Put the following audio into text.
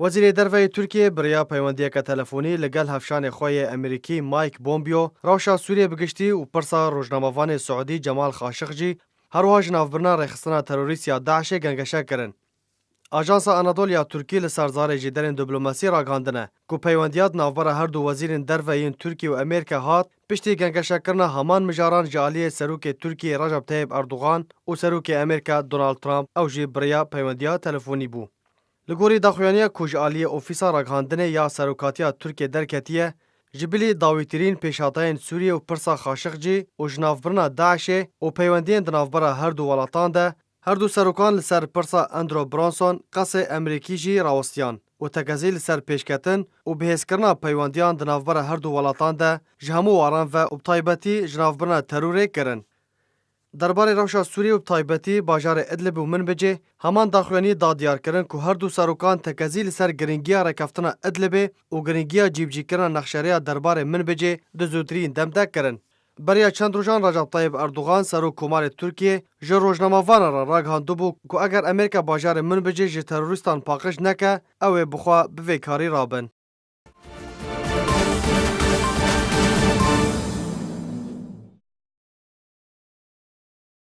وزیر دروی ترکیه بریا پیوندیک تلفونی لگل هفشان خوی امریکی مایک بومبیو روشا سوریه بگشتی و پرسا روزنامه‌وان سعودی جمال خاشقجی هروها جنافبرنا رخصتنا تروریستیا داعش گنگشا کرن. آژانس آنادولیا ترکی لسرزار جدرن دیپلماسی را گاندنه که پیوندیات ناوبر هر دو وزیرین درویین ترکی و امریکا هات پشتی گنگشا کرنا همان مجاران جالی سروک ترکی رجب طیب اردوغان و سروک امریکا دونالد ترامپ او جی بریا پیوندیات تلفونی بو. لگوری داخویانیا کجالی اوفیسا راگاندنه یا سروکاتیا ترکیه درکتیه جبلی داویترین پیشاتین سوریه و پرسا خاشقجی و جنافبرنا داعشه و پیوندین دنافبرا هر دو ولاتان ده هر دو سروکان لسر پرسا اندرو برانسون قص امریکی جی راوستیان و تکزی لسر پیشکتن و بهسکرنا پیوندیان دنافبرا هر دو ولاتان ده جهمو واران و ابتایبتی جنافبرنا تروره کرن. درباره روشا سوریه و تایبتی باجار ادلب و منبجه همان داخوانی دادیار کرن که هر دو سروکان تکزیل سر گرینگیا رکفتنا ادلب و گرینگیا جیبجی کرن نخشاریا درباره منبجه دزودرین دمده کرن. بریا چند روزان رجب طیب اردوغان سرو کمار ترکیه جه روزنامه‌وان را راگهاندو بو که اگر امریکا باجار منبجه جه تروریستان پاکش نکه او بخوا بوی کاری رابن.